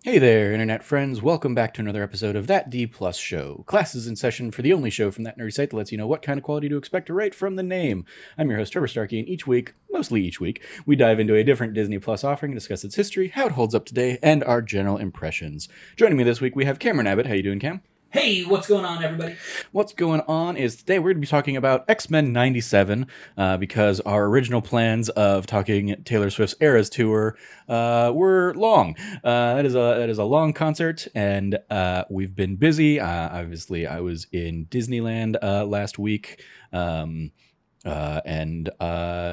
Hey there, internet friends. Welcome back to another episode of That D Plus Show. Class is in session for the only show from that nerdy site that lets you know what kind of quality to expect right from the name. I'm your host, Trevor Starkey, and mostly each week, we dive into a different Disney Plus offering and discuss its history, how it holds up today, and our general impressions. Joining me this week, we have Cameron Abbott. How you doing, Cam? Hey, what's going on, everybody? What's going on is today we're going to be talking about X-Men 97 because our original plans of talking Taylor Swift's Eras Tour were long. That is a long concert, and we've been busy. Obviously, I was in Disneyland last week.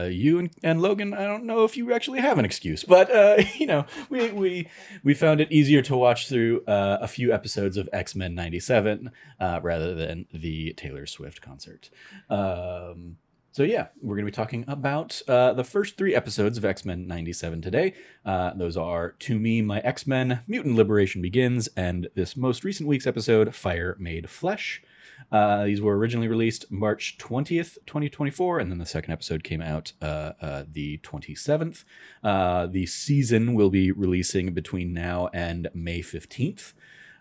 You and Logan, I don't know if you actually have an excuse, but we found it easier to watch through a few episodes of X-Men 97 rather than the Taylor Swift concert. So yeah, we're going to be talking about the first three episodes of X-Men 97 today. Those are To Me, My X-Men, Mutant Liberation Begins, and this most recent week's episode, Fire Made Flesh. These were originally released March 20th, 2024, and then the second episode came out the 27th. The season will be releasing between now and May 15th.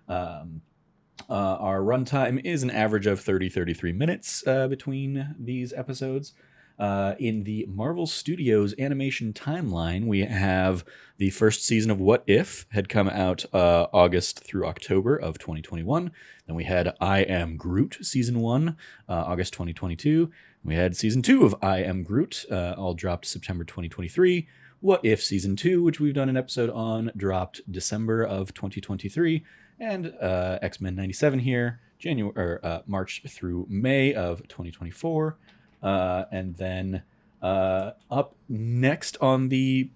Our runtime is an average of 33 minutes between these episodes. In the Marvel Studios animation timeline, we have the first season of What If had come out August through October of 2021. Then we had I Am Groot season 1, August 2022. We had season 2 of I Am Groot, all dropped September 2023. What If season 2, which we've done an episode on, dropped December of 2023. And X-Men 97 here, March through May of 2024. And then up next on the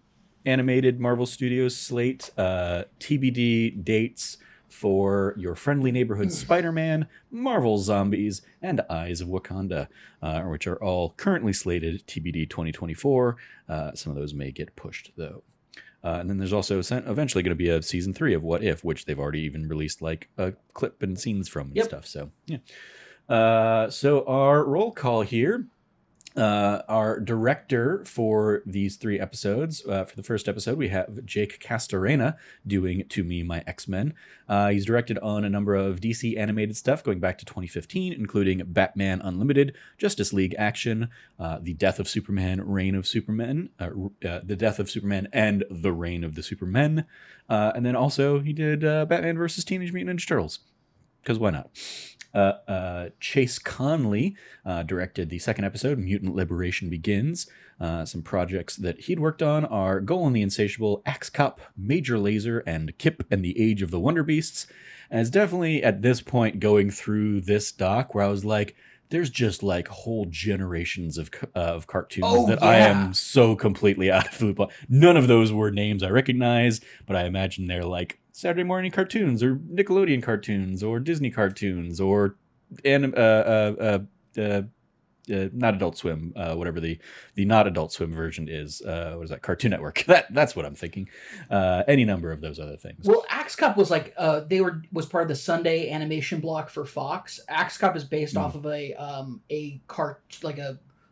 animated Marvel Studios slate, TBD dates for Your Friendly Neighborhood Spider-Man, Marvel Zombies, and Eyes of Wakanda, which are all currently slated TBD 2024. Some of those may get pushed, though. And then there's also eventually going to be a season 3 of What If, which they've already even released like a clip and scenes from and stuff. So, yeah. So our roll call here. Our director for these three episodes, for the first episode, we have Jake Castorena doing To Me, My X-Men. He's directed on a number of DC animated stuff going back to 2015, including Batman Unlimited, Justice League Action, The Death of Superman, Reign of Superman, The Death of Superman, and The Reign of the Supermen. And then also he did Batman vs. Teenage Mutant Ninja Turtles, because why not? Chase Conley directed the second episode, Mutant Liberation Begins. Some projects that he'd worked on are Goal and the Insatiable, Axe Cop, Major Lazer, and Kip and the Age of the Wonder Beasts. And it's definitely at this point going through this doc where I was like, there's just like whole generations of cartoons I am so completely out of the loop on. None of those were names I recognize, but I imagine they're like Saturday morning cartoons or Nickelodeon cartoons or Disney cartoons or not Adult Swim, whatever the not Adult Swim version is. What is that? Cartoon Network. That's what I'm thinking. Any number of those other things. Well, Axe Cop was like was part of the Sunday animation block for Fox. Axe Cop is based off of a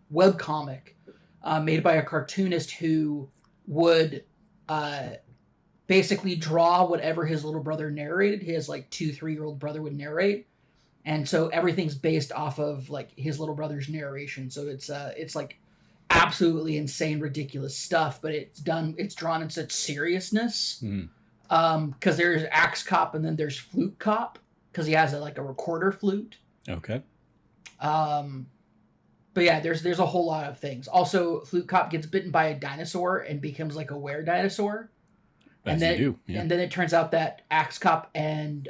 web comic made by a cartoonist who would basically draw whatever his little brother narrated. His like 2-3-year-old brother would narrate. And so everything's based off of like his little brother's narration. So it's like absolutely insane, ridiculous stuff, but it's drawn in such seriousness. Because there's Axe Cop and then there's Flute Cop, because he has a recorder flute. Okay. But yeah, there's a whole lot of things. Also, Flute Cop gets bitten by a dinosaur and becomes like a were-dinosaur. And then it turns out that Axe Cop and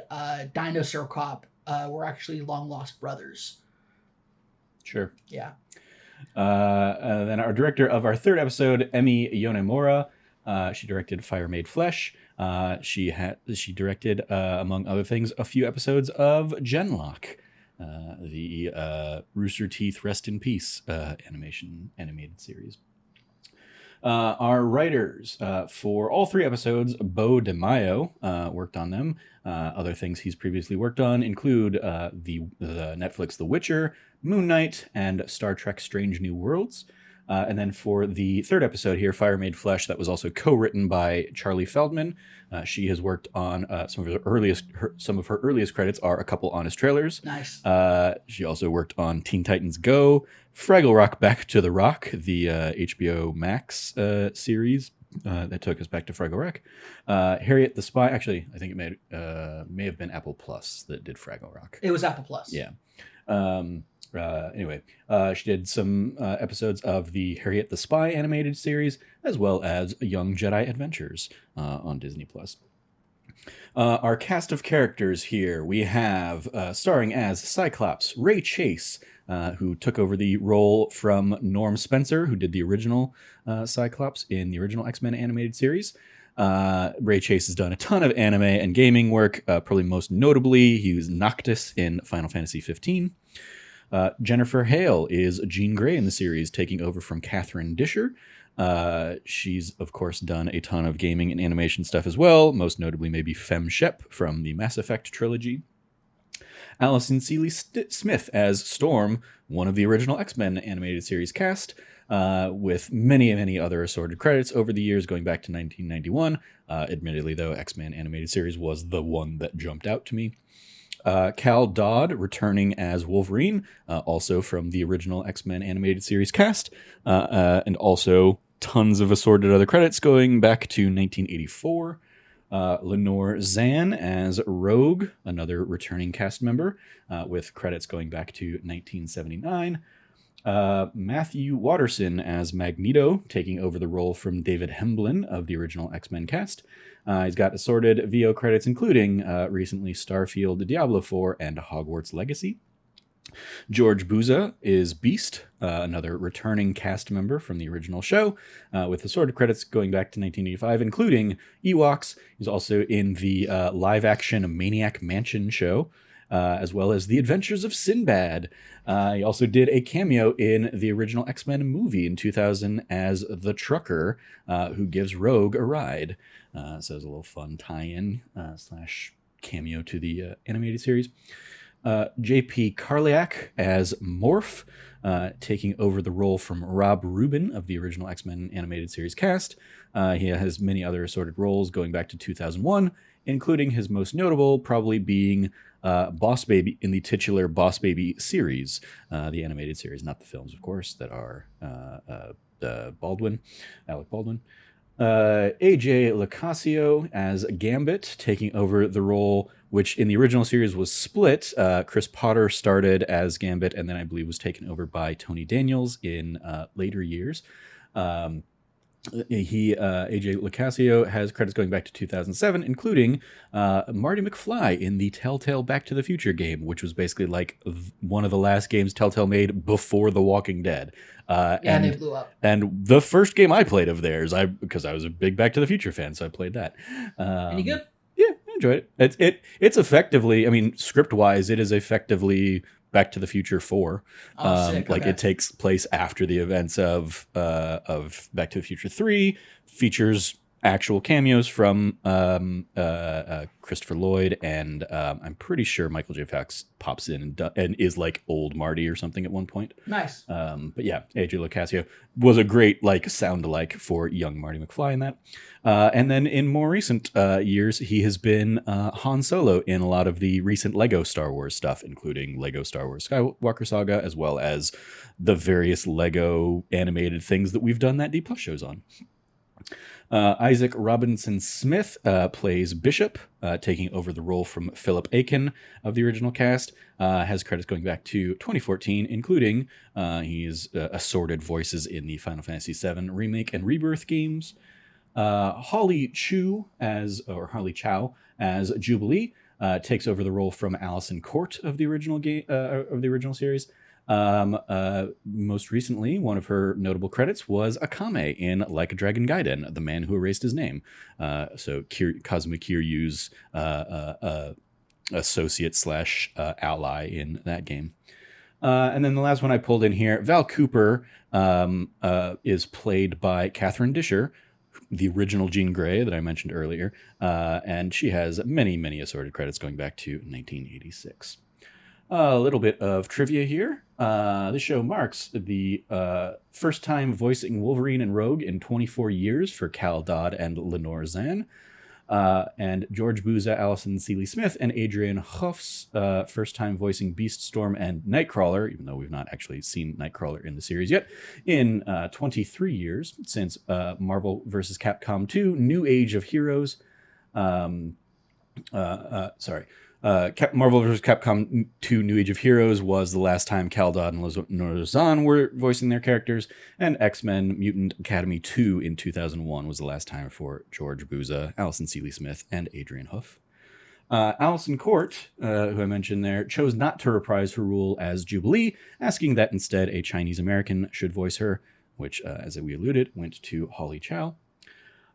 Dinosaur Cop were actually long-lost brothers. Sure. Yeah. Then our director of our third episode, Emi Yonemura, she directed Fire Made Flesh. She directed, among other things, a few episodes of Genlock, the Rooster Teeth Rest in Peace animated series. Our writers for all three episodes, Bo DeMaio worked on them. Other things he's previously worked on include the Netflix The Witcher, Moon Knight, and Star Trek Strange New Worlds. And then for the third episode here, Fire Made Flesh, that was also co-written by Charlie Feldman. She has worked on some of her earliest credits are A Couple Honest Trailers. Nice. She also worked on Teen Titans Go, Fraggle Rock Back to the Rock, the HBO Max series that took us back to Fraggle Rock. Harriet the Spy. Actually, I think it may have been Apple Plus that did Fraggle Rock. It was Apple Plus. Yeah. Anyway, she did some episodes of the Harriet the Spy animated series, as well as Young Jedi Adventures on Disney Plus. Our cast of characters here, we have starring as Cyclops, Ray Chase, who took over the role from Norm Spencer, who did the original Cyclops in the original X-Men animated series. Ray Chase has done a ton of anime and gaming work, probably most notably, he was Noctis in Final Fantasy XV. Jennifer Hale is Jean Grey in the series, taking over from Catherine Disher. She's, of course, done a ton of gaming and animation stuff as well, most notably maybe Fem Shep from the Mass Effect trilogy. Allison Seeley Smith as Storm, one of the original X-Men animated series cast, with many, many other assorted credits over the years, going back to 1991. Admittedly, though, X-Men animated series was the one that jumped out to me. Cal Dodd returning as Wolverine, also from the original X-Men animated series cast, and also tons of assorted other credits going back to 1984. Lenore Zan as Rogue, another returning cast member, with credits going back to 1979. Matthew Watterson as Magneto, taking over the role from David Hemblin of the original X-Men cast. He's got assorted VO credits, including recently Starfield, Diablo 4, and Hogwarts Legacy. George Buza is Beast, another returning cast member from the original show, with assorted credits going back to 1985, including Ewoks. He's also in the live-action Maniac Mansion show, as well as The Adventures of Sinbad. He also did a cameo in the original X-Men movie in 2000 as the trucker who gives Rogue a ride. So it's a little fun tie-in slash cameo to the animated series. J.P. Karliak as Morph, taking over the role from Rob Rubin of the original X-Men animated series cast. He has many other assorted roles going back to 2001, including his most notable probably being Boss Baby in the titular Boss Baby series, the animated series, not the films, of course, that are Alec Baldwin. AJ Locascio as Gambit, taking over the role which in the original series was split. Chris Potter started as Gambit and then I believe was taken over by Tony Daniels in later years. AJ Locascio has credits going back to 2007, including Marty McFly in the Telltale Back to the Future game, which was basically like one of the last games Telltale made before The Walking Dead. And they blew up. And the first game I played of theirs, because I was a big Back to the Future fan, so I played that. Any good? Yeah, I enjoyed it. It's effectively, I mean, script-wise, it is effectively Back to the Future 4. Sick. Like Okay. it takes place after the events of Back to the Future 3, features actual cameos from Christopher Lloyd, and I'm pretty sure Michael J. Fox pops in and is like old Marty or something at one point. Nice. But yeah, AJ Locascio was a great like sound-alike for young Marty McFly in that. And then in more recent years, he has been Han Solo in a lot of the recent Lego Star Wars stuff, including Lego Star Wars Skywalker Saga, as well as the various Lego animated things that we've done that D Plus shows on. Isaac Robinson Smith plays Bishop, taking over the role from Philip Aiken of the original cast. Has credits going back to 2014, including he's assorted voices in the Final Fantasy VII Remake and Rebirth games. Holly Chow as Jubilee, takes over the role from Alison Court of the original series. Most recently, one of her notable credits was Akame in Like a Dragon Gaiden, The Man Who Erased His Name. So Kazuma Kiryu's associate slash ally in that game. And then the last one I pulled in here, Val Cooper is played by Catherine Disher, the original Jean Grey that I mentioned earlier, and she has many, many assorted credits going back to 1986. A little bit of trivia here. This show marks the first time voicing Wolverine and Rogue in 24 years for Cal Dodd and Lenore Zan. And George Buza, Alison Seeley Smith, and Adrian Hoff's first time voicing Beaststorm and Nightcrawler, even though we've not actually seen Nightcrawler in the series yet, in 23 years since Marvel vs. Capcom 2, New Age of Heroes. Marvel vs. Capcom 2 New Age of Heroes was the last time Cal Dodd and Lenore Zan were voicing their characters, and X-Men Mutant Academy 2 in 2001 was the last time for George Buza, Alison Seeley Smith, and Adrian Hoof. Alison Court, who I mentioned there, chose not to reprise her role as Jubilee, asking that instead a Chinese American should voice her, which, as we alluded, went to Holly Chow.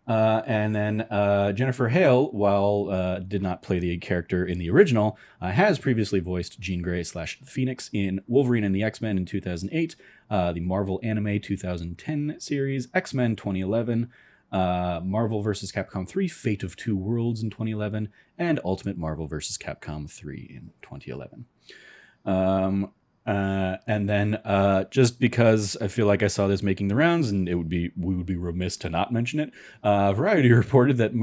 And then Jennifer Hale, while did not play the character in the original, has previously voiced Jean Grey / Phoenix in Wolverine and the X-Men in 2008, the Marvel Anime 2010 series, X-Men 2011, Marvel vs. Capcom 3, Fate of Two Worlds in 2011, and Ultimate Marvel vs. Capcom 3 in 2011. And then just because I feel like I saw this making the rounds, and we would be remiss to not mention it, Variety reported that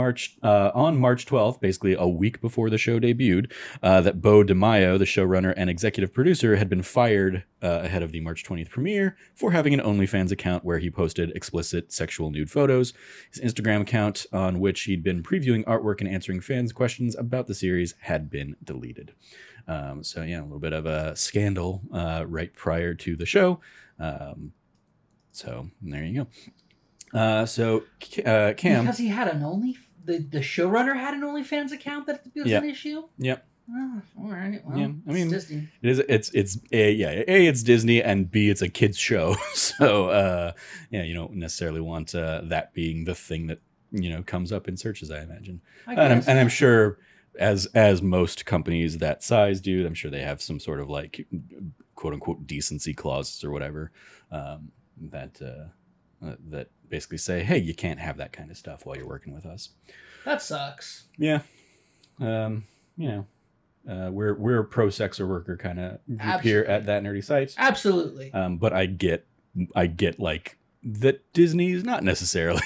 on March 12th, basically a week before the show debuted, that Bo DeMaio, the showrunner and executive producer, had been fired ahead of the March 20th premiere for having an OnlyFans account where he posted explicit sexual nude photos. His Instagram account, on which he'd been previewing artwork and answering fans' questions about the series, had been deleted. So yeah, a little bit of a scandal right prior to the show. So there you go. Cam, because he had the showrunner had an OnlyFans account that was an issue. Yep. Oh, all right. Well, yeah, I mean, it's Disney. It's it's Disney, and B, it's a kids show. So you don't necessarily want that being the thing that comes up in searches, I imagine. And I'm sure, as most companies that size do, I'm sure they have some sort of like quote unquote decency clauses or whatever that basically say, hey, you can't have that kind of stuff while you're working with us. That sucks. Yeah. We're a pro sexer worker kind of group here at That Nerdy Sites. Absolutely. But I get like that Disney's not necessarily.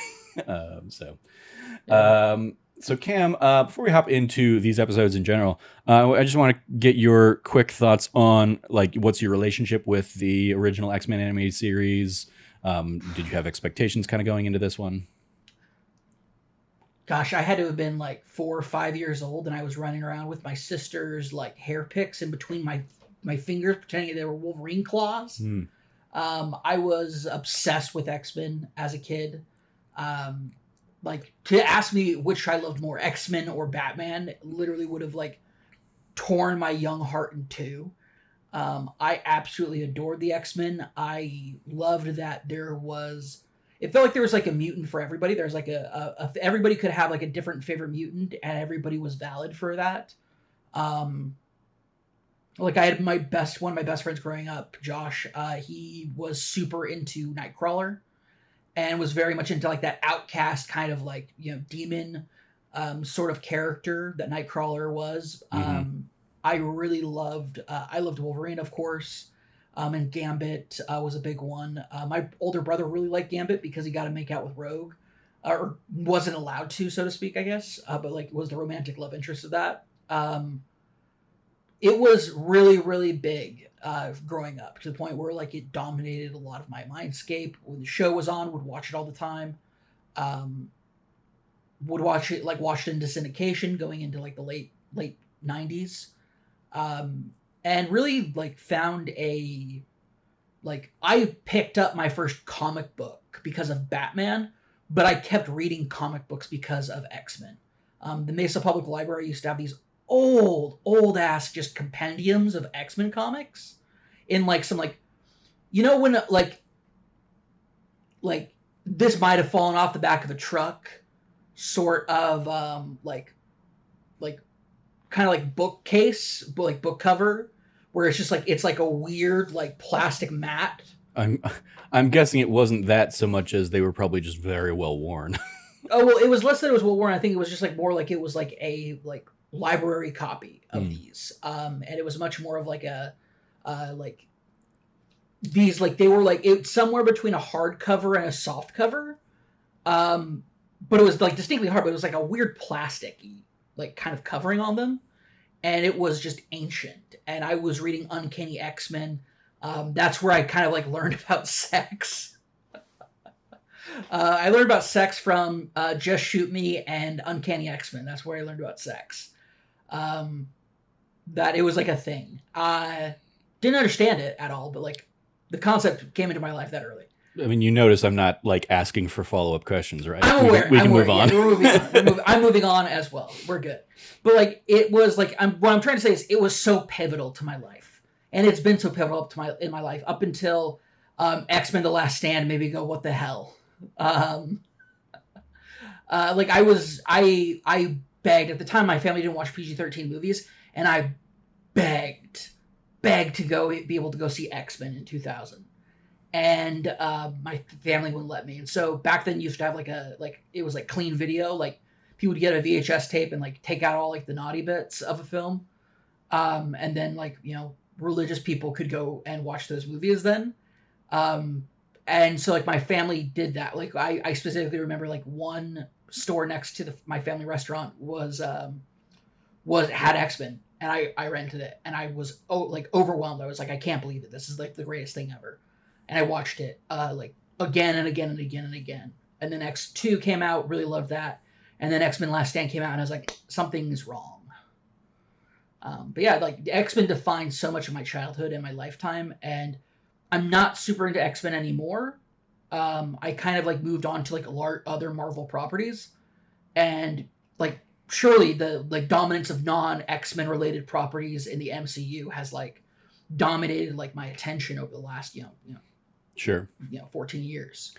So Cam, before we hop into these episodes in general, I just want to get your quick thoughts on like what's your relationship with the original X-Men animated series. Did you have expectations kind of going into this one? Gosh, I had to have been like 4 or 5 years old, and I was running around with my sister's like hair picks in between my fingers, pretending they were Wolverine claws. I was obsessed with X-Men as a kid. Like, to ask me which I loved more, X-Men or Batman, literally would have like torn my young heart in two. I absolutely adored the X-Men. I loved that it felt like there was like a mutant for everybody. There's like everybody could have like a different favorite mutant, and everybody was valid for that. Like I had one of my best friends growing up, Josh, he was super into Nightcrawler and was very much into like that outcast kind of like, demon sort of character that Nightcrawler was. Mm-hmm. I really loved Wolverine, of course. And Gambit was a big one. My older brother really liked Gambit because he got to make out with Rogue, or wasn't allowed to, so to speak, I guess. But like was the romantic love interest of that. It was really, really big growing up, to the point where like it dominated a lot of my mindscape. When the show was on, would watch it all the time. Would watch it into syndication going into like the late 90s. And really like found I picked up my first comic book because of Batman, but I kept reading comic books because of X-Men. The Mesa Public Library used to have these old ass just compendiums of X-Men comics in like some like, when like this might have fallen off the back of a truck sort of kind of like bookcase, like book cover, where it's just like it's like a weird like plastic mat. I'm guessing it wasn't that so much as they were probably just very well worn. Oh well, it was less than it was well worn. I think it was just like more like it was like a like library copy of these, and it was much more of like a these like they were like it's somewhere between a hardcover and a soft cover, but it was like distinctly hard. But it was like a weird plasticky like kind of covering on them, and it was just ancient. And I was reading Uncanny X-Men. That's where I kind of like learned about sex. I learned about sex from Just Shoot Me and Uncanny X-Men. That's where I learned about sex. That it was like a thing. I didn't understand it at all, but like the concept came into my life that early. I mean, you notice I'm not like asking for follow-up questions, right? I'm aware. We can move on. Yeah, we're moving on. I'm moving on as well. We're good. But like it was like what I'm trying to say is it was so pivotal to my life, and it's been so pivotal in my life up until X-Men: The Last Stand made me go, what the hell? Like I begged at the time. My family didn't watch PG-13 movies, and I begged to go be able to go see X-Men in 2000. And my family wouldn't let me. And so back then you used to have it was like clean video. Like people would get a VHS tape and like take out all like the naughty bits of a film. And then like, religious people could go and watch those movies then. And so like my family did that. Like I specifically remember like one store next to my family restaurant had X-Men, and I rented it, and I was overwhelmed. I was like, I can't believe it. This is like the greatest thing ever. And I watched it like again and again and again and again. And then X2 came out, really loved that. And then X-Men Last Stand came out, and I was like, something's wrong. But yeah, like X-Men defined so much of my childhood and my lifetime, and I'm not super into X-Men anymore. I kind of like moved on to like other Marvel properties, and like surely the like dominance of non-X-Men related properties in the MCU has like dominated like my attention over the last Sure 14 years.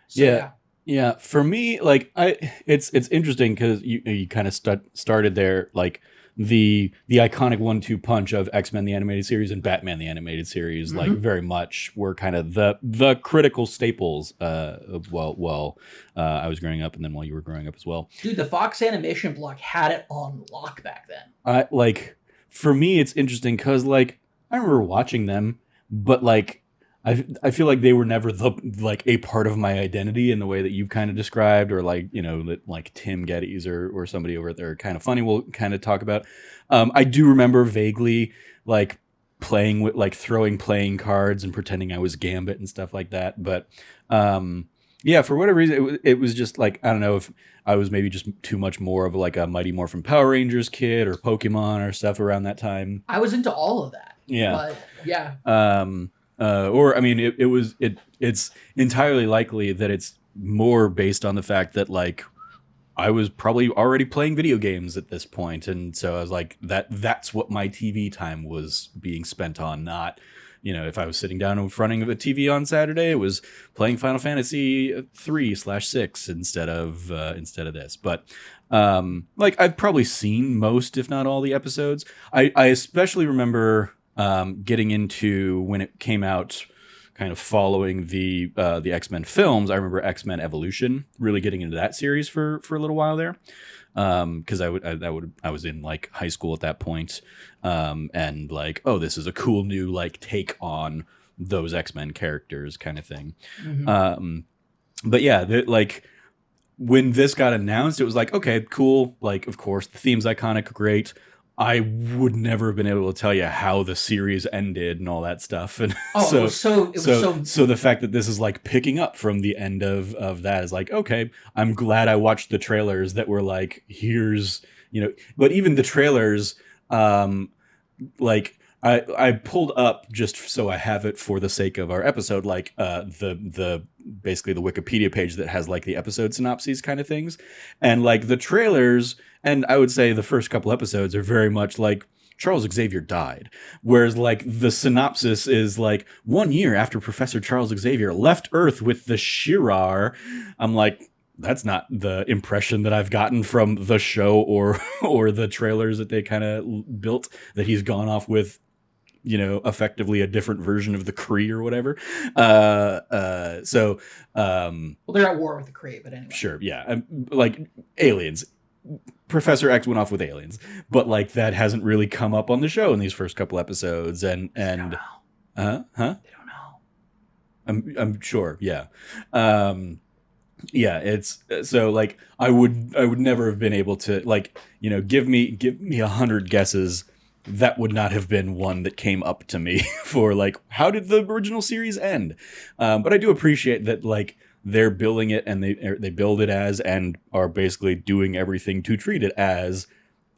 So, yeah. For me, like it's interesting because you kind of started there, like the iconic 1-2 punch of X-Men the animated series and Batman the animated series, like very much were kind of the critical staples while I was growing up, and then while you were growing up as well. Dude, the Fox animation block had it on lock back then. Like for me, it's interesting because like I remember watching them, but like I feel like they were never a part of my identity in the way that you've kind of described, or like, that like Tim Geddes or somebody over there Kind of Funny will kind of talk about. I do remember vaguely like playing with like throwing playing cards and pretending I was Gambit and stuff like that. But yeah, for whatever reason, it was just like, I don't know if I was maybe just too much more of like a Mighty Morphin Power Rangers kid or Pokemon or stuff around that time. I was into all of that. Yeah. But, yeah. Or I mean, it's entirely likely that it's more based on the fact that like I was probably already playing video games at this point, and so I was like that's what my TV time was being spent on. Not, if I was sitting down in front of a TV on Saturday, it was playing Final Fantasy 3/6 instead of this. But like I've probably seen most, if not all, the episodes. I especially remember getting into when it came out, kind of following the X-Men films. I remember X-Men Evolution, really getting into that series for a little while there, because I was in like high school at that point, and like, oh, this is a cool new like take on those X-Men characters kind of thing. But yeah, like when this got announced, it was like, okay, cool. Like, of course, the theme's iconic, great. I would never have been able to tell you how the series ended and all that stuff. And so the fact that this is like picking up from the end of that is like, okay, I'm glad I watched the trailers that were like, here's, but even the trailers, like I pulled up just so I have it for the sake of our episode, like the basically the Wikipedia page that has like the episode synopses kind of things, and like the trailers, and I would say the first couple episodes are very much like Charles Xavier died, whereas like the synopsis is like 1 year after Professor Charles Xavier left Earth with the Shi'ar. I'm like, that's not the impression that I've gotten from the show or the trailers that they kind of built, that he's gone off with, effectively a different version of the Kree or whatever. Well, they're at war with the Kree, but anyway. Sure, yeah. Like aliens. Professor X went off with aliens, but like that hasn't really come up on the show in these first couple episodes, and They don't know. Huh? They don't know. I'm sure. Yeah. Yeah, it's so like I would never have been able to like, give me 100 guesses. That would not have been one that came up to me for like, how did the original series end? But I do appreciate that like they're billing it and they build it as and are basically doing everything to treat it as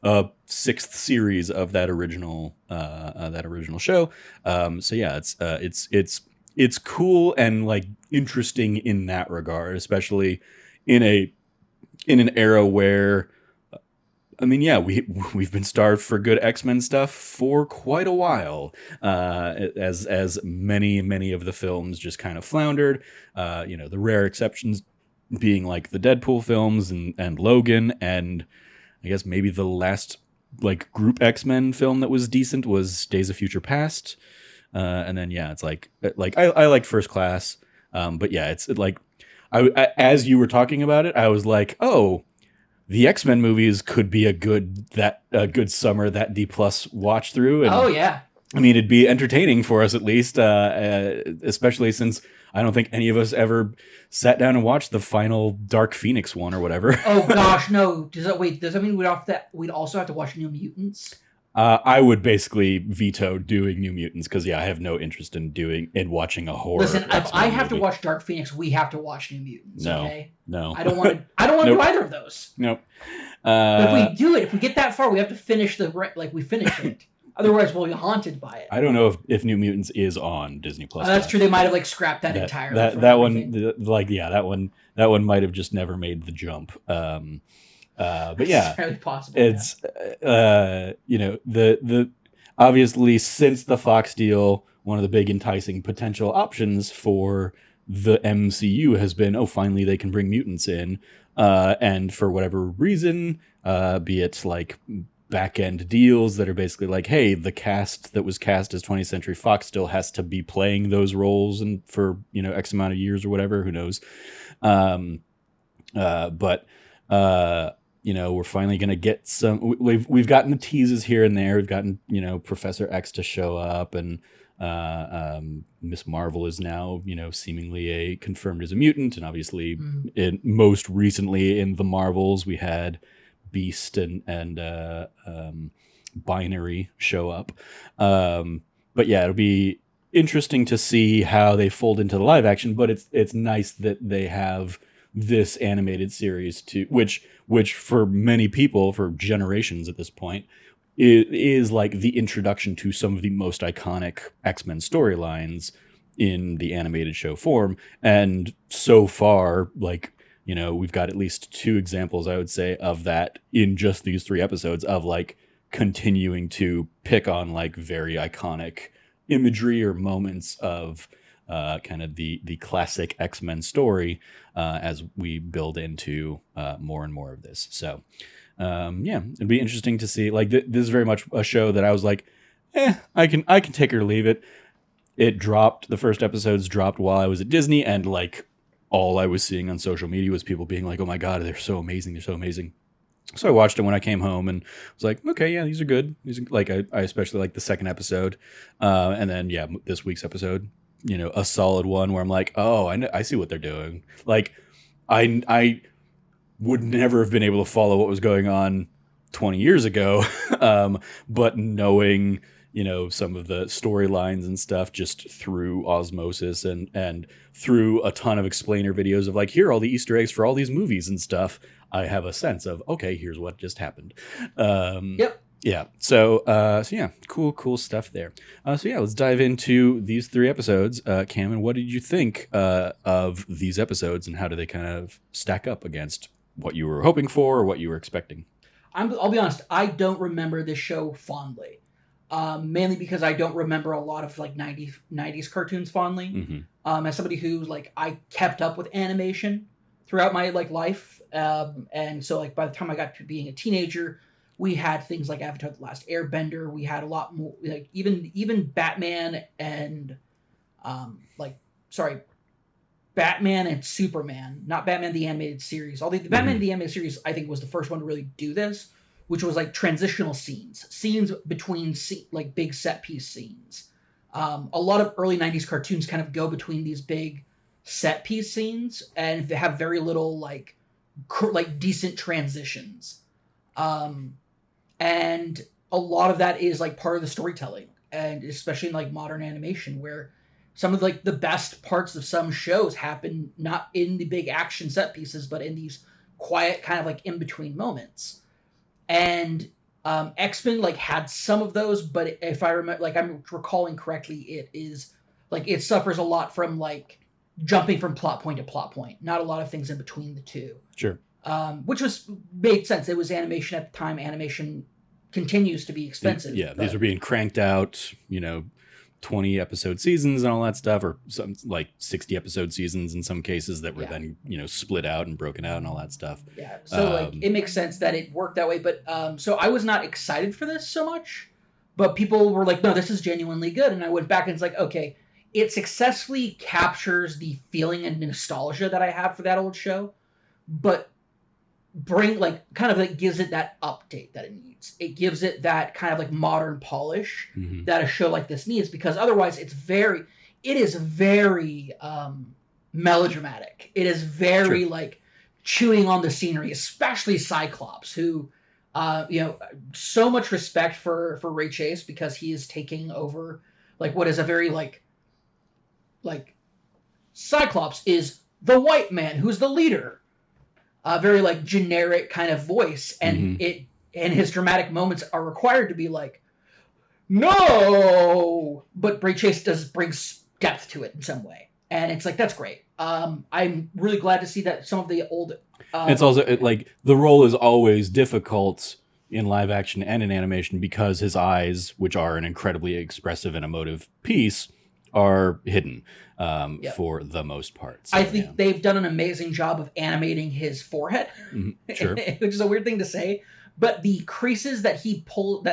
a sixth series of that original show. So yeah, it's cool and like interesting in that regard, especially in an era where I mean, yeah, we've been starved for good X-Men stuff for quite a while, as many of the films just kind of floundered. The rare exceptions being like the Deadpool films and Logan, and I guess maybe the last like group X-Men film that was decent was Days of Future Past. And then yeah, it's like I liked First Class, but yeah, it's like as you were talking about it, I was like, oh, the X-Men movies could be a good summer that D plus watch through, and Oh yeah. I mean it'd be entertaining for us at least, especially since I don't think any of us ever sat down and watched the final Dark Phoenix one or whatever. Oh gosh, no. Does that mean we'd also have to watch New Mutants? I would basically veto doing New Mutants because yeah, I have no interest in watching a horror. Listen, if I have to movie. watch Dark Phoenix, we have to watch New Mutants. No, Okay. no, I don't want to. I don't want to Nope. do either of those. nope. But if we do it, if we get that far, we have to finish we finish it. Otherwise, we'll be haunted by it. I don't know if New Mutants is on Disney Plus. That's true. They might have like scrapped that entirely. That one might have just never made the jump. But yeah, It's fairly possible. it's the obviously since the Fox deal, one of the big enticing potential options for the MCU has been, oh, finally they can bring mutants in, and for whatever reason, be it like back end deals that are basically like, hey, the cast that was cast as 20th Century Fox still has to be playing those roles and for X amount of years or whatever, who knows. But we're finally gonna get some. We've gotten the teases here and there. We've gotten Professor X to show up, and Miss Marvel is now seemingly confirmed as a mutant, and obviously most recently in the Marvels we had Beast and Binary show up. But yeah, it'll be interesting to see how they fold into the live action. But it's nice that they have this animated series which for many people, for generations at this point, is like the introduction to some of the most iconic X-Men storylines in the animated show form. And so far, like, we've got at least 2 examples, I would say, of that in just these 3 episodes of like continuing to pick on like very iconic imagery or moments of kind of the classic X-Men story as we build into more and more of this. So yeah, it'd be interesting to see. Like this is very much a show that I was like, I can take it or leave it. It dropped. The first episodes dropped while I was at Disney, and like all I was seeing on social media was people being like, "Oh my god, they're so amazing! They're so amazing." So I watched it when I came home and was like, okay, yeah, these are good. These are, like I especially like the second episode, and then yeah, this week's episode, a solid one where I'm like, oh, I see what they're doing. Like, I would never have been able to follow what was going on 20 years ago, but knowing some of the storylines and stuff just through osmosis and through a ton of explainer videos of like, here are all the Easter eggs for all these movies and stuff, I have a sense of, okay, here's what just happened. Yep. Yeah. So yeah, cool stuff there. So yeah, let's dive into these 3 episodes. Cameron, what did you think of these episodes, and how do they kind of stack up against what you were hoping for or what you were expecting? I'll be honest, I don't remember this show fondly. Mainly because I don't remember a lot of like 90s cartoons fondly. Mm-hmm. As somebody who like I kept up with animation throughout my like life, and so like by the time I got to being a teenager, we had things like Avatar: The Last Airbender. We had a lot more, like even Batman and Batman and Superman, not Batman the Animated Series. Although the Batman the Animated Series, I think, was the first one to really do this, which was like transitional scenes between like big set piece scenes. A lot of early 90s cartoons kind of go between these big set piece scenes and they have very little like decent transitions. And a lot of that is like part of the storytelling, and especially in like modern animation where some of like the best parts of some shows happen not in the big action set pieces but in these quiet kind of like in between moments. And X-Men like had some of those, but if I remember, like I'm recalling correctly, it is like it suffers a lot from like jumping from plot point to plot point, not a lot of things in between the two. Sure. Which made sense. It was animation at the time. Animation continues to be expensive. These were being cranked out, 20 episode seasons and all that stuff, or some like 60 episode seasons in some cases that were then, split out and broken out and all that stuff. Yeah. So like it makes sense that it worked that way. But so I was not excited for this so much, but people were like, no, this is genuinely good. And I went back and it's like, okay, it successfully captures the feeling and nostalgia that I have for that old show, but gives it that update that it needs. It gives it that kind of like modern polish that a show like this needs, because otherwise it is very melodramatic. It is very like chewing on the scenery, especially Cyclops, who so much respect for Ray Chase, because he is taking over like what is a very like Cyclops is the white man who's the leader. A very like generic kind of voice, and his dramatic moments are required to be like, no, but Ray Chase brings depth to it in some way, and it's like that's great. I'm really glad to see that some of the old. It's also like the role is always difficult in live action and in animation because his eyes, which are an incredibly expressive and emotive piece, are hidden for the most part. So, I think they've done an amazing job of animating his forehead, sure. Which is a weird thing to say, but the creases that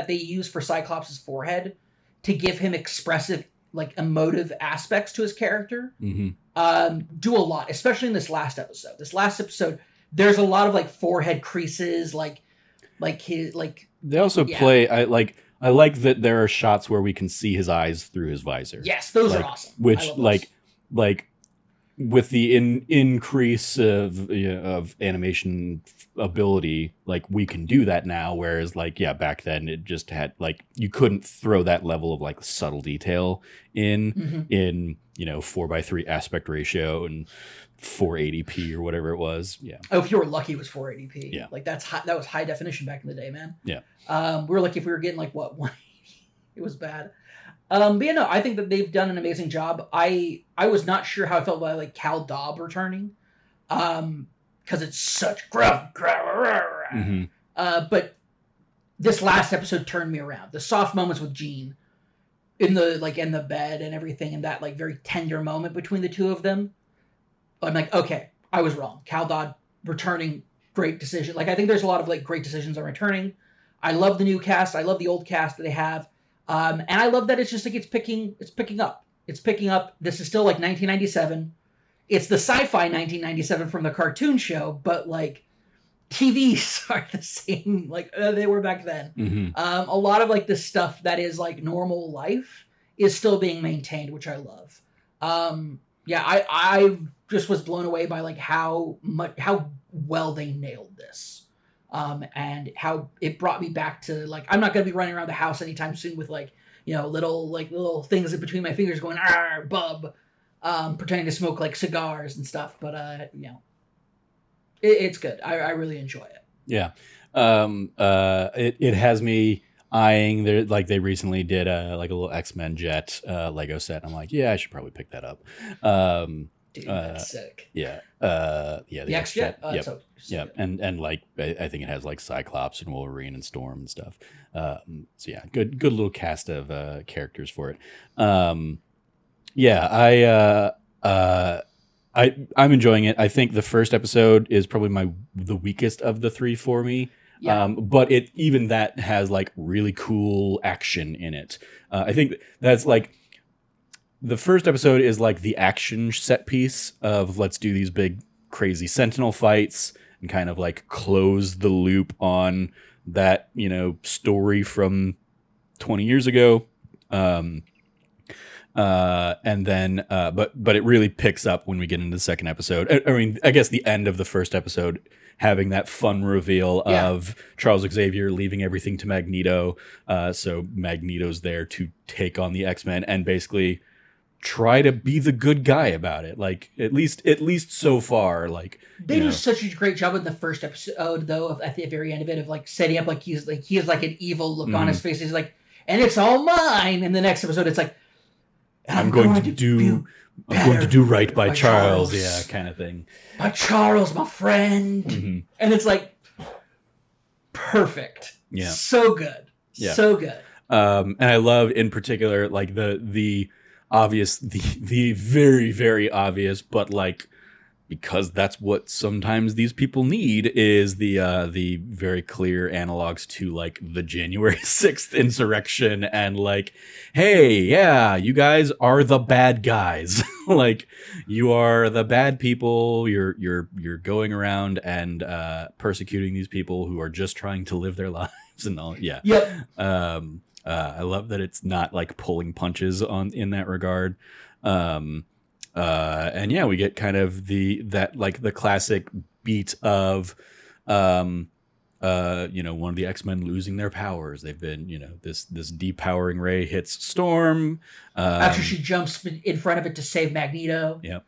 they use for Cyclops' forehead to give him expressive, like emotive aspects to his character, do a lot, especially in this last episode. This last episode, there's a lot of like forehead creases, like his like. They also play. I like that there are shots where we can see his eyes through his visor. Yes, those are awesome. Which like with the increase of animation ability, like we can do that now. Whereas back then it just had like you couldn't throw that level of like subtle detail in 4:3 aspect ratio and 480p or whatever it was. Yeah. Oh, if you were lucky, it was 480p. Yeah. Like that was high definition back in the day, man. Yeah. We were lucky if we were getting like what 180. It was bad. But yeah, no, I think that they've done an amazing job. I was not sure how I felt about like Cal Daub returning, because it's such gruff. But this last episode turned me around. The soft moments with Jean in the bed and everything, and that like very tender moment between the two of them. I'm like, okay, I was wrong. Cal Daub returning, great decision. Like I think there's a lot of like great decisions on returning. I love the new cast. I love the old cast that they have. And I love that it's just like it's picking up. It's picking up. This is still like 1997. It's the sci-fi 1997 from the cartoon show, but like TVs are the same like they were back then. A lot of like the stuff that is like normal life is still being maintained, which I love. I just was blown away by like how well they nailed this. And how it brought me back to like I'm not gonna be running around the house anytime soon with like little things in between my fingers going bub, pretending to smoke like cigars and stuff. But it's good. I really enjoy it. Yeah, it has me eyeing. They recently did a little X-Men jet Lego set. I'm like, yeah, I should probably pick that up. Dude, that's sick. Yeah. The X-Jet? Yep. So and like I think it has like Cyclops and Wolverine and Storm and stuff. So yeah, good little cast of characters for it. I'm enjoying it. I think the first episode is probably the weakest of the three for me. Yeah. But even that has like really cool action in it. I think that's like the first episode is like the action set piece of let's do these big crazy Sentinel fights and kind of like close the loop on that, story from 20 years ago. And then, but it really picks up when we get into the second episode. I mean, I guess the end of the first episode having that fun reveal of Charles Xavier leaving everything to Magneto. So Magneto's there to take on the X-Men and basically try to be the good guy about it. Like at least so far, like they do such a great job in the first episode, though, of at the very end of it, of like setting up like he has like an evil look on his face. He's like, and it's all mine. And the next episode, it's like, I'm going to do right by Charles. Yeah, kind of thing. By Charles, my friend. And it's like perfect. Yeah, so good. Yeah, so good. And I love in particular like the obvious, the very, very obvious, but like, because that's what sometimes these people need, is the very clear analogs to like the January 6th insurrection and like, hey, yeah, you guys are the bad guys. Like you are the bad people. You're going around and persecuting these people who are just trying to live their lives and all. Yeah. Yep. I love that it's not like pulling punches in that regard. And yeah, we get kind of the classic beat of, one of the X-Men losing their powers. They've been, this depowering ray hits Storm. After she jumps in front of it to save Magneto. Yep.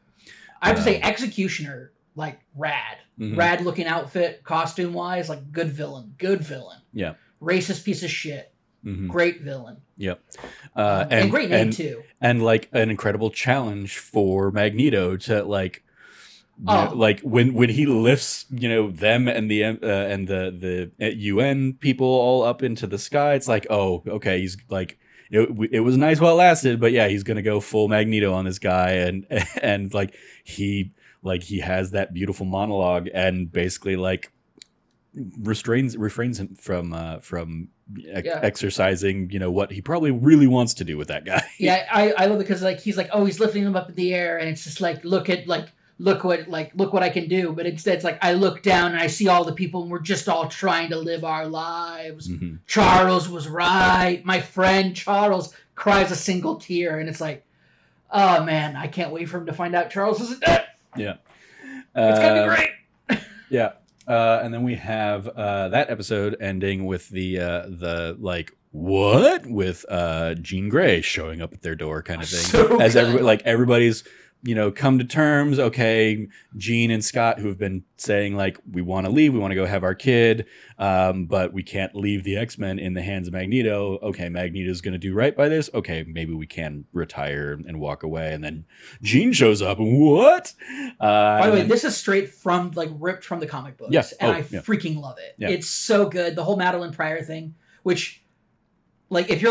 I have to say, Executioner, like rad. Rad looking outfit, costume wise, like good villain. Yeah. Racist piece of shit. Great villain. Yep. And great name too. And like an incredible challenge for Magneto to like, like when he lifts, them and the UN people all up into the sky. It's like, oh, okay. He's like, it was nice while it lasted, but yeah, he's going to go full Magneto on this guy. And like he has that beautiful monologue and basically like refrains him from exercising, what he probably really wants to do with that guy. Yeah, I love it because like he's like, oh, he's lifting him up in the air, and it's just like, look what I can do. But instead, it's like I look down and I see all the people, and we're just all trying to live our lives. Charles was right. My friend Charles cries a single tear, and it's like, oh man, I can't wait for him to find out Charles isn't dead. Yeah, it's gonna be great. Yeah. And then we have that episode ending with the like what with Jean Grey showing up at their door kind of thing. So as everybody's come to terms. Okay, Jean and Scott, who have been saying like we want to leave, we want to go have our kid, but we can't leave the X-Men in the hands of Magneto. Okay, Magneto's going to do right by this. Okay, maybe we can retire and walk away. And then Jean shows up. What? By the way, this is straight from like ripped from the comic books. Yeah. And I freaking love it. Yeah. It's so good. The whole Madeline Pryor thing, which like if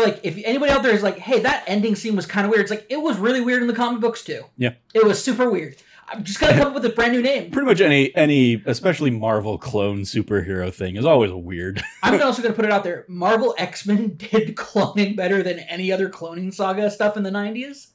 anybody out there is like, hey, that ending scene was kind of weird. It's like, it was really weird in the comic books too. Yeah. It was super weird. I'm just gonna come up with a brand new name. Pretty much any especially Marvel clone superhero thing is always weird. I'm also gonna put it out there. Marvel X-Men did cloning better than any other cloning saga stuff in the 90s.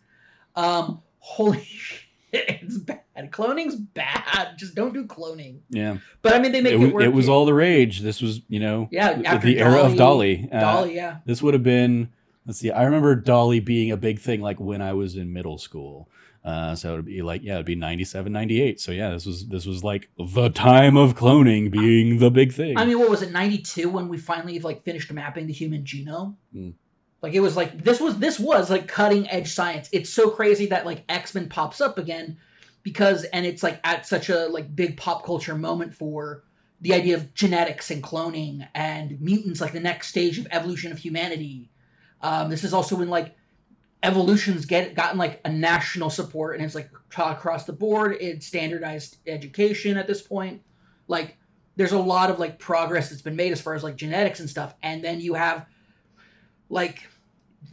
Holy shit, it's bad. Cloning's bad. Just don't do cloning. Yeah. But I mean, they make it work. It was all the rage. This was, after the era of Dolly. Dolly, yeah. This would have been, let's see, I remember Dolly being a big thing like when I was in middle school. So it would be like, it'd be 97, 98. So yeah, this was like the time of cloning being the big thing. I mean, what was it, 92 when we finally like finished mapping the human genome? Like it was like, this was like cutting edge science. It's so crazy that like X-Men pops up again and it's like at such a like big pop culture moment for the idea of genetics and cloning and mutants, like the next stage of evolution of humanity. This is also when like evolution's gotten like a national support, and it's like across the board. It's standardized education at this point. Like there's a lot of like progress that's been made as far as like genetics and stuff. And then you have like,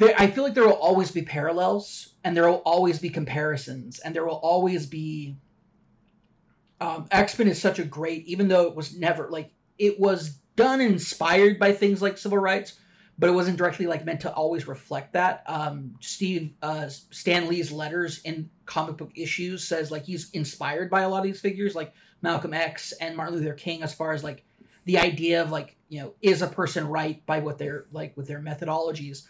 I feel like there will always be parallels, and there will always be comparisons, and there will always be X-Men is such a great, even though it was never like, it was done and inspired by things like civil rights, but it wasn't directly like meant to always reflect that. Stan Lee's letters in comic book issues says like he's inspired by a lot of these figures like Malcolm X and Martin Luther King, as far as like the idea of like, is a person right by what they're like with their methodologies.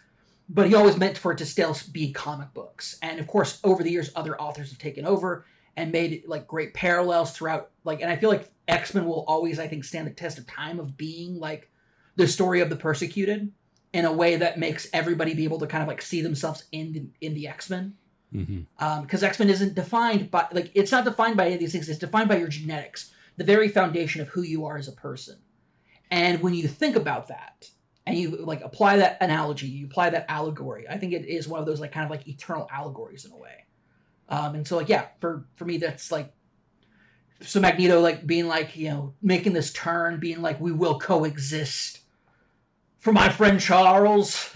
but he always meant for it to still be comic books. And of course, over the years, other authors have taken over and made like great parallels throughout. Like, and I feel like X-Men will always, I think, stand the test of time of being like the story of the persecuted in a way that makes everybody be able to kind of like see themselves in the X-Men. Because X-Men isn't defined by, like, it's not defined by any of these things. It's defined by your genetics, the very foundation of who you are as a person. And when you think about that and you like apply that analogy, you apply that allegory, I think it is one of those like kind of like eternal allegories in a way. And so like, yeah, for me, that's like, so Magneto like being like, you know, making this turn, being like, we will coexist for my friend Charles.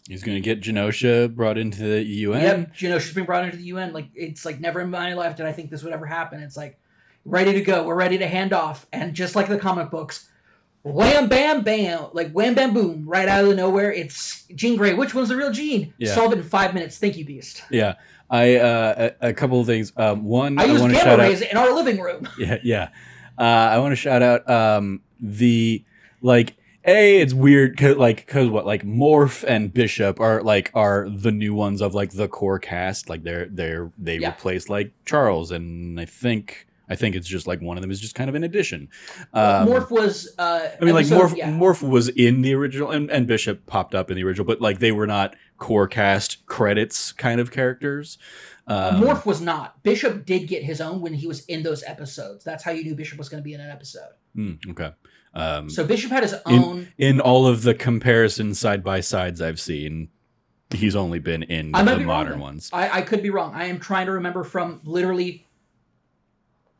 He's going to get Genosha brought into the UN. Yep, Genosha's been brought into the UN. Like, it's like never in my life did I think this would ever happen. It's like, ready to go. We're ready to hand off. And just like the comic books, wham, bam, bam. Like, wham, bam, boom. Right out of nowhere, it's Jean Grey. Which one's the real Jean? Yeah. Solve it in 5 minutes. Thank you, Beast. Yeah. A couple of things. One, I want to use shout gamma out rays in our living room. Yeah. I want to shout out the, like, it's weird cause what, like Morph and Bishop are the new ones of like the core cast. Like they replaced like Charles, and I think it's just like one of them is just kind of an addition. Morph was Morph was in the original, and Bishop popped up in the original, but like they were not core cast credits kind of characters. Morph was not. Bishop did get his own when he was in those episodes. That's how you knew Bishop was going to be in an episode. Okay. So Bishop had his own. In all of the comparison side by sides I've seen, he's only been in the modern ones. I could be wrong. I am trying to remember from literally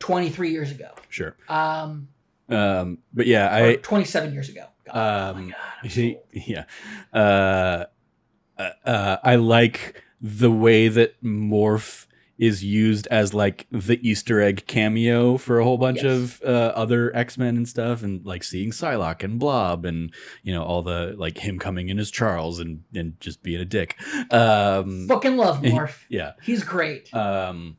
23 years ago. Sure. But yeah, 27 years ago. God, oh my God, I like the way that Morph is used as like the Easter egg cameo for a whole bunch of other X-Men and stuff, and like seeing Psylocke and Blob and, you know, all the like him coming in as Charles and just being a dick. Fucking love Morph. Yeah. He's great. So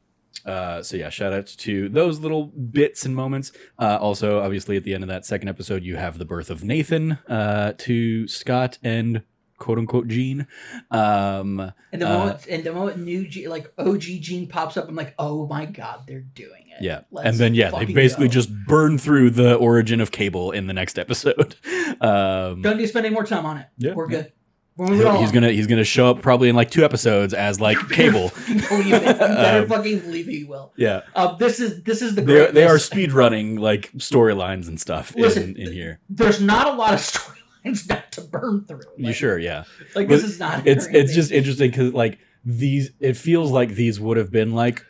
yeah, shout out to those little bits and moments. Also, obviously at the end of that second episode, you have the birth of Nathan to Scott and quote unquote Jean. And the moment new like OG Jean pops up, I'm like, oh my God, they're doing it. Yeah. And then they basically just burn through the origin of Cable in the next episode. Don't need to spend any more time on it. Yeah, we're good. He's gonna show up probably in like 2 episodes as like Cable. Believe it. Better fucking believe it, you will. Yeah. This is the greatness. They are speed running like storylines and stuff. Listen, in here. There's not a lot of storylines not to burn through. Like, you sure? Yeah. Like, this is not. It's just interesting because like these, it feels like these would have been like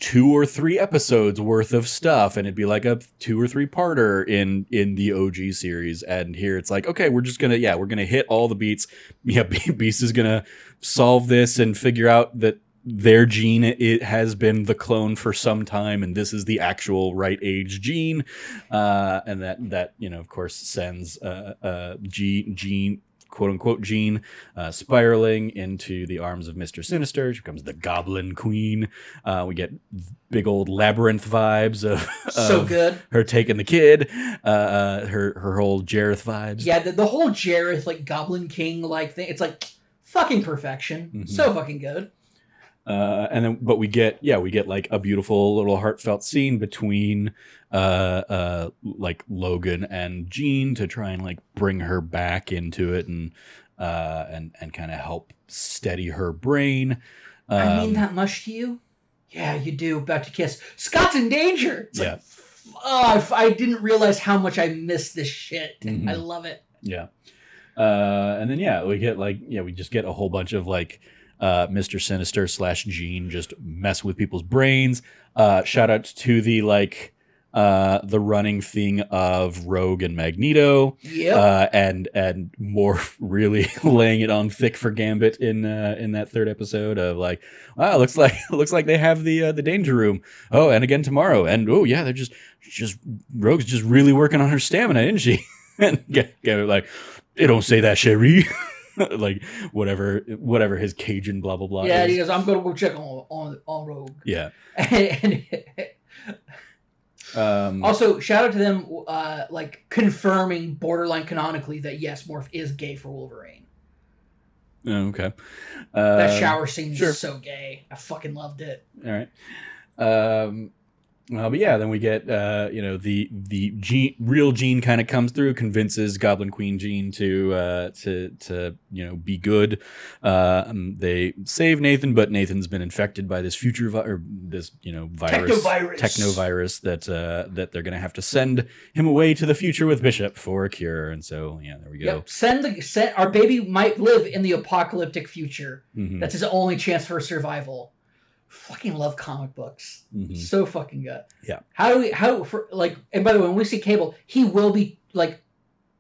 2 or 3 episodes worth of stuff, and it'd be like a 2 or 3 parter in the OG series. And here it's like, okay, we're gonna hit all the beats. Yeah, Beast is gonna solve this and figure out that their gene, it has been the clone for some time, and this is the actual right age gene, and that you know, of course, sends gene, quote unquote Jean, spiraling into the arms of Mr. Sinister. She becomes the Goblin Queen. We get big old Labyrinth vibes of so good. Her taking the kid, her whole Jareth vibes. Yeah, the whole Jareth like Goblin King like thing. It's like fucking perfection. Mm-hmm. So fucking good. But we get like a beautiful little heartfelt scene between like Logan and Jean to try and like bring her back into it and kind of help steady her brain. I mean that much to you? Yeah, you do. About to kiss. Scott's in danger. It's like, oh, I didn't realize how much I missed this shit. Mm-hmm. I love it. Yeah. And then we just get a whole bunch of like Mr. Sinister / Jean just mess with people's brains. Shout out to the like the running thing of Rogue and Magneto. Yep. And Morph really laying it on thick for Gambit in that 3rd episode of like, wow, looks like they have the danger room. Oh, and again tomorrow. And oh yeah, they're just Rogue's just really working on her stamina, isn't she? And Gambit like, they don't say that, Cherie. Like whatever his Cajun blah blah blah. Yeah, is. he goes, I'm gonna go check on Rogue. Yeah. Also, shout out to them like confirming borderline canonically that yes, Morph is gay for Wolverine. Oh, okay. That shower scene sure. is so gay. I fucking loved it. All right. But yeah, then we get the real Jean kind of comes through, convinces Goblin Queen Jean to be good. They save Nathan, but Nathan's been infected by this virus, technovirus that they're gonna have to send him away to the future with Bishop for a cure. And so yeah, there we go. Yep. Send our baby might live in the apocalyptic future. Mm-hmm. That's his only chance for survival. Fucking love comic books. Mm-hmm. So fucking good. Yeah. And by the way, when we see Cable, he will be like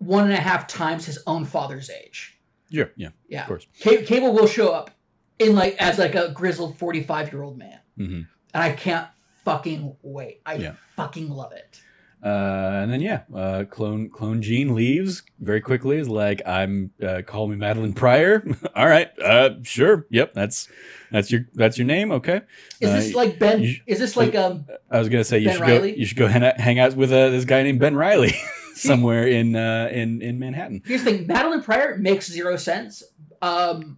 1.5 times his own father's age. Sure. Yeah. Yeah. Of course. Cable will show up as a grizzled 45-year-old man. Mm-hmm. And I can't fucking wait. I fucking love it. And then Clone Jean leaves very quickly. Is like, I'm call me Madeline Pryor. All right, sure, yep, that's your name. Okay. Is this like Ben? Is this like I was gonna say you should go hang out with this guy named Ben Reilly somewhere in Manhattan. Here's the thing: Madeline Pryor makes zero sense. Ben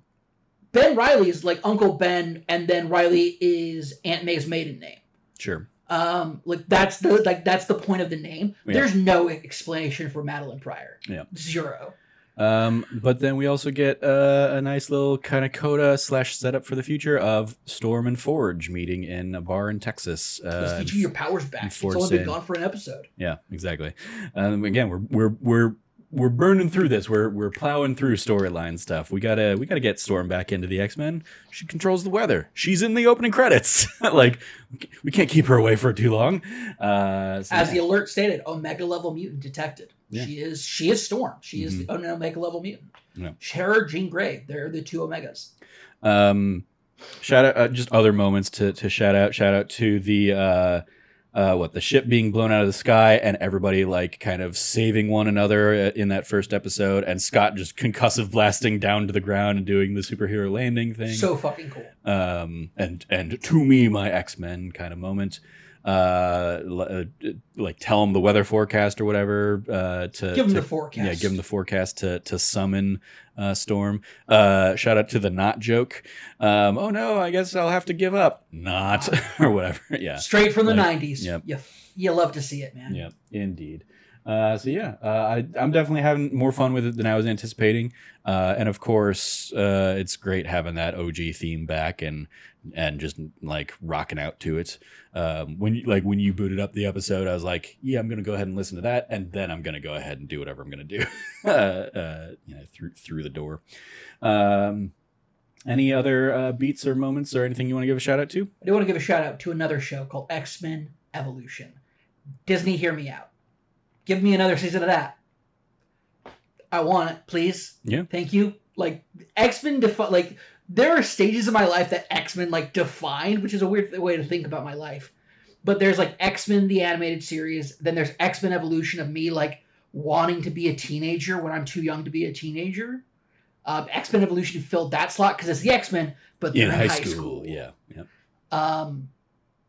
Reilly is like Uncle Ben, and then Riley is Aunt May's maiden name. Sure. That's the point of the name. Yeah. There's no explanation for Madeline Pryor. Yeah. Zero. But then we also get a nice little kind of coda / setup for the future of Storm and Forge meeting in a bar in Texas. Let's get you your powers back. It's only been gone for an episode. Yeah, exactly. Again, we're burning through this. We're plowing through storyline stuff. We gotta get Storm back into the X-Men. She controls the weather. She's in the opening credits. Like, we can't keep her away for too long. As the alert stated, Omega level mutant detected. Yeah. She is Storm. She is an Omega level mutant. Yeah. Her, Jean Grey, they're the two Omegas. Shout out just other moments to shout out to the the ship being blown out of the sky and everybody like kind of saving one another in that first episode, and Scott just concussive blasting down to the ground and doing the superhero landing thing. So fucking cool. And to me, my X-Men kind of moment. Like tell him the weather forecast or whatever. To give him the forecast. Yeah, give him the forecast to summon Storm. Shout out to the not joke. Oh no, I guess I'll have to give up. Not or whatever. Yeah, straight from the 90s. Yep. You love to see it, man. Yeah, indeed. I'm definitely having more fun with it than I was anticipating. And of course, it's great having that OG theme back and just like rocking out to it. When you booted up the episode, I was like, yeah, I'm gonna go ahead and listen to that, and then I'm gonna go ahead and do whatever I'm gonna do. Through the door. Any other beats or moments or anything you want to give a shout out to? I do want to give a shout out to another show called X-Men Evolution. Disney, hear me out. Give me another season of that. I want it, please. Yeah. Thank you. Like, X-Men there are stages of my life that X-Men like defined, which is a weird way to think about my life. But there's like X-Men the animated series, then there's X-Men Evolution of me like wanting to be a teenager when I'm too young to be a teenager. X-Men Evolution filled that slot because it's the X-Men, but they're in high school. Yeah.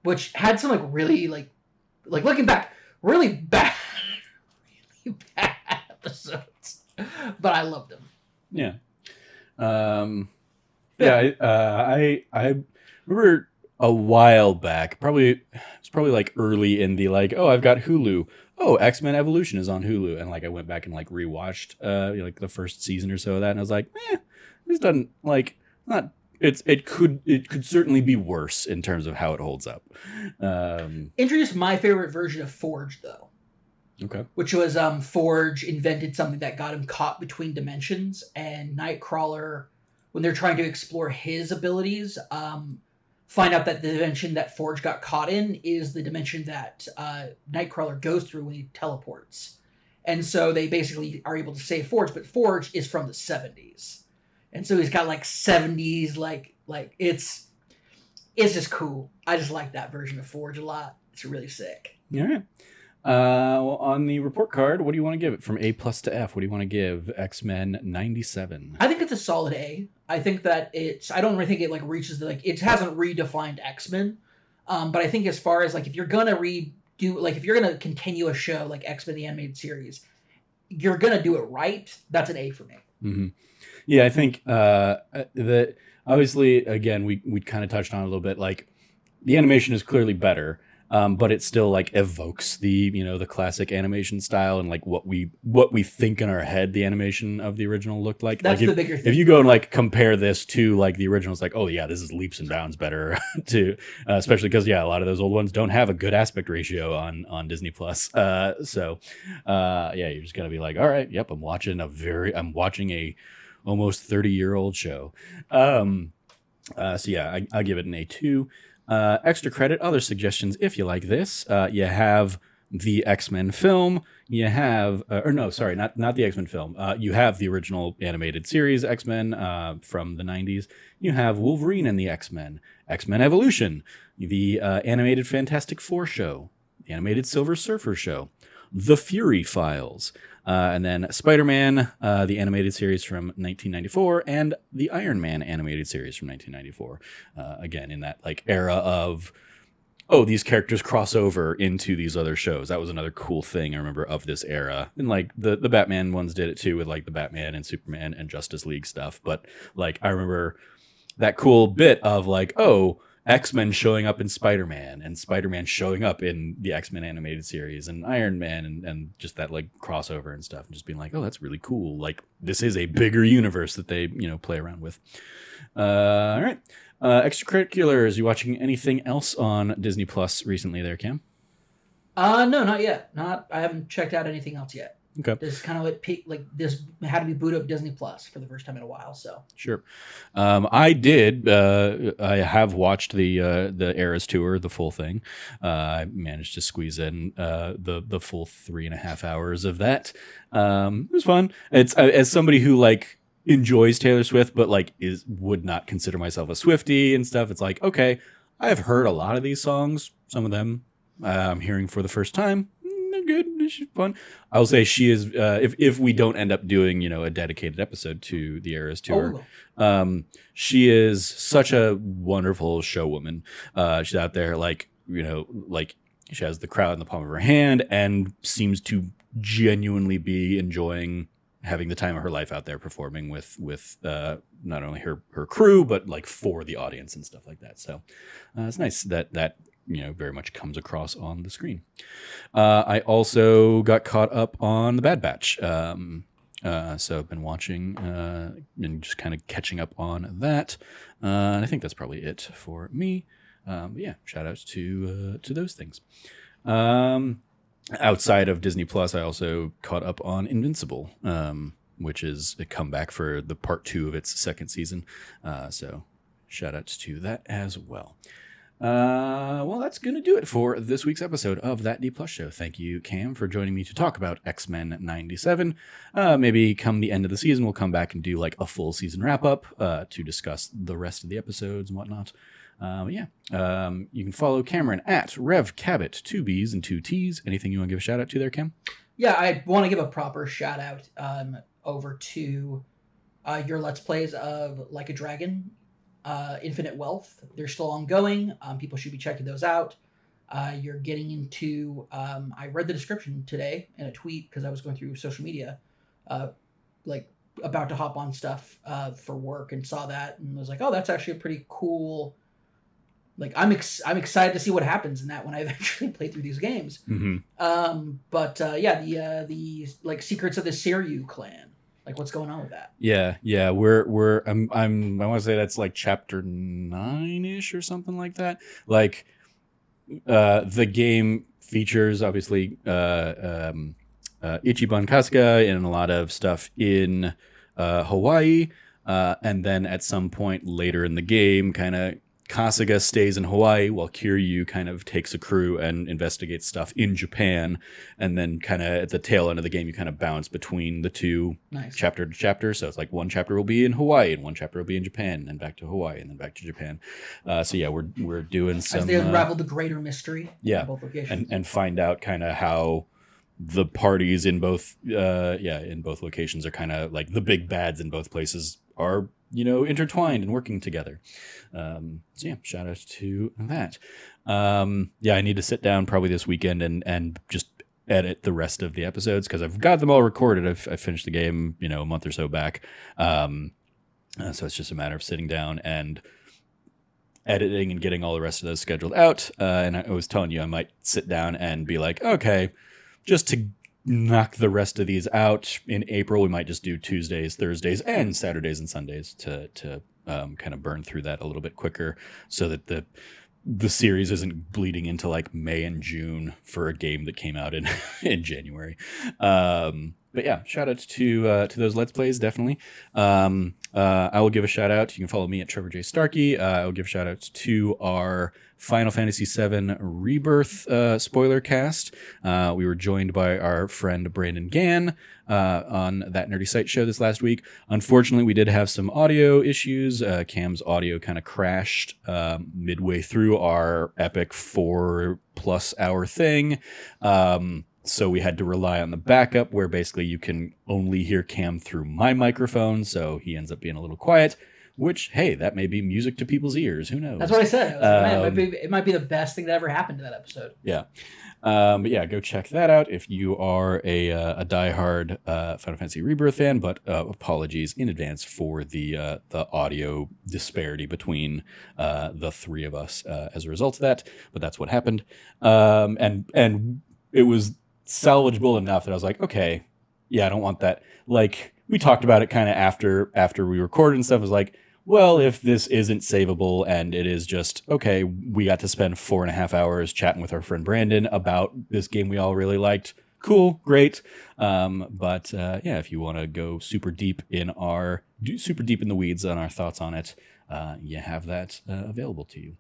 Which had some like really like looking back, really bad episodes, but I loved them. Yeah. I remember a while back, it's probably like early in the like, oh, I've got Hulu. Oh, X-Men Evolution is on Hulu, and like I went back and like rewatched like the first season or so of that, and I was like, this doesn't like not. It could certainly be worse in terms of how it holds up. Introduced my favorite version of Forge though. Okay. Which was Forge invented something that got him caught between dimensions, and Nightcrawler, when they're trying to explore his abilities, find out that the dimension that Forge got caught in is the dimension that Nightcrawler goes through when he teleports. And so they basically are able to save Forge, but Forge is from the 70s. And so he's got like 70s, like it's just cool. I just like that version of Forge a lot. It's really sick. All right. Well, on the report card, what do you want to give it from A+ to F? What do you want to give X-Men 97? I think it's a solid A. I think that I don't really think it like reaches the it hasn't redefined X-Men. But I think as far as like if you're gonna if you're gonna continue a show like X-Men the animated series, you're gonna do it right. That's an A for me. Hmm. Yeah, I think that obviously, again, we kind of touched on it a little bit. Like the animation is clearly better, but it still like evokes the the classic animation style and like what we think in our head the animation of the original looked like. Like That's the bigger if thing. you go and like compare this to like the original, it's like, oh yeah, this is leaps and bounds better. To especially because a lot of those old ones don't have a good aspect ratio on Disney Plus. Yeah, you're just gonna be like, all right, yep, I'm watching a almost 30-year-old show. I give it an A2. Extra credit, other suggestions if you like this. You have the X-Men film. You have, or no, sorry, not the X-Men film. You have the original animated series X-Men from the 90s. You have Wolverine and the X-Men, X-Men Evolution, the animated Fantastic Four show, the animated Silver Surfer show, The Fury Files, and then Spider-Man, the animated series from 1994, and the Iron Man animated series from 1994. Again, in that like era of, oh, these characters cross over into these other shows. That was another cool thing I remember of this era. And like the Batman ones did it too with like the Batman and Superman and Justice League stuff. But like I remember that cool bit of like, oh, X-Men showing up in Spider-Man and Spider-Man showing up in the X-Men animated series and Iron Man and just that like crossover and stuff and just being like, oh, that's really cool. Like this is a bigger universe that they, play around with. All right. Extracurriculars. You watching anything else on Disney Plus recently there, Cam? No, not yet. I haven't checked out anything else yet. Okay. This is kind of like this had to be boot up Disney Plus for the first time in a while. So Sure. I did. I have watched the Eras tour, the full thing. I managed to squeeze in the full 3.5 hours of that. It was fun. It's as somebody who like enjoys Taylor Swift, but like would not consider myself a Swiftie and stuff. It's like, okay, I've heard a lot of these songs. Some of them I'm hearing for the first time. They're good. She's fun. I'll say she is. If we don't end up doing a dedicated episode to the Eras tour, she is such a wonderful showwoman. She's out there like like she has the crowd in the palm of her hand and seems to genuinely be enjoying having the time of her life out there performing with not only her crew but like for the audience and stuff like that. So it's nice that very much comes across on the screen. I also got caught up on The Bad Batch. So I've been watching and just kind of catching up on that. And I think that's probably it for me. Yeah, shout outs to those things. Outside of Disney Plus, I also caught up on Invincible, which is a comeback for the part 2 of its second season. So shout outs to that as well. Well, that's going to do it for this week's episode of That D Plus Show. Thank you, Cam, for joining me to talk about X-Men 97. Maybe come the end of the season, we'll come back and do like a full season wrap up to discuss the rest of the episodes and whatnot. You can follow Cameron at Rev Cabot, 2 B's and 2 T's. Anything you want to give a shout out to there, Cam? Yeah, I want to give a proper shout out over to your Let's Plays of Like a Dragon, Infinite Wealth. They're still ongoing. People should be checking those out. You're getting into, I read the description today in a tweet because I was going through social media, like about to hop on stuff for work and saw that and was like, oh, that's actually a pretty cool. Like I'm excited to see what happens in that when I eventually play through these games. Mm-hmm. The like Secrets of the Seiryu clan. Like what's going on with that? Yeah. I want to say that's like chapter 9-ish or something like that. Like the game features obviously Ichiban Kasuga and a lot of stuff in Hawaii, and then at some point later in the game, kind of Kasuga stays in Hawaii while Kiryu kind of takes a crew and investigates stuff in Japan. And then kind of at the tail end of the game, you kind of bounce between the two chapter to chapter. So it's like one chapter will be in Hawaii and one chapter will be in Japan and then back to Hawaii and then back to Japan. We're doing some... As they unravel the greater mystery in both locations. And find out kind of how the parties in both locations are kind of like the big bads in both places are intertwined and working together. Shout out to that. I need to sit down probably this weekend and just edit the rest of the episodes because I've got them all recorded. I finished the game, a month or so back. So it's just a matter of sitting down and editing and getting all the rest of those scheduled out. And I was telling you, I might sit down and be like, okay, just to knock the rest of these out in April, we might just do Tuesdays, Thursdays, and Saturdays and Sundays to kind of burn through that a little bit quicker so that the series isn't bleeding into like May and June for a game that came out in January. But yeah, shout out to those Let's Plays, definitely. I will give a shout out. You can follow me at Trevor J. Starkey. I will give shout outs to our Final Fantasy VII Rebirth spoiler cast. We were joined by our friend Brandon Gann on That Nerdy Site show this last week. Unfortunately, we did have some audio issues. Cam's audio kind of crashed midway through our epic 4+ hour thing. So we had to rely on the backup where basically you can only hear Cam through my microphone. So he ends up being a little quiet, which, hey, that may be music to people's ears. Who knows? That's what I said. I was like, man, it might be the best thing that ever happened to that episode. Yeah. But yeah, go check that out if you are a diehard Final Fantasy Rebirth fan. But apologies in advance for the audio disparity between the three of us as a result of that. But that's what happened. And it was salvageable enough that I was like, okay, yeah, I don't want that. Like, we talked about it kind of after we recorded and stuff. It was like, well, if this isn't savable and it is just, okay, we got to spend 4.5 hours chatting with our friend Brandon about this game we all really liked. Cool, great. But yeah, if you want to go super deep in the weeds on our thoughts on it, you have that available to you.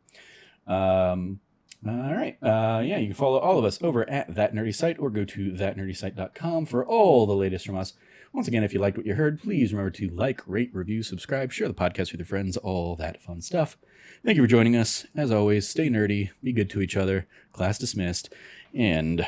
All right. Yeah, you can follow all of us over at That Nerdy Site or go to thatnerdysite.com for all the latest from us. Once again, if you liked what you heard, please remember to like, rate, review, subscribe, share the podcast with your friends, all that fun stuff. Thank you for joining us. As always, stay nerdy, be good to each other. Class dismissed. And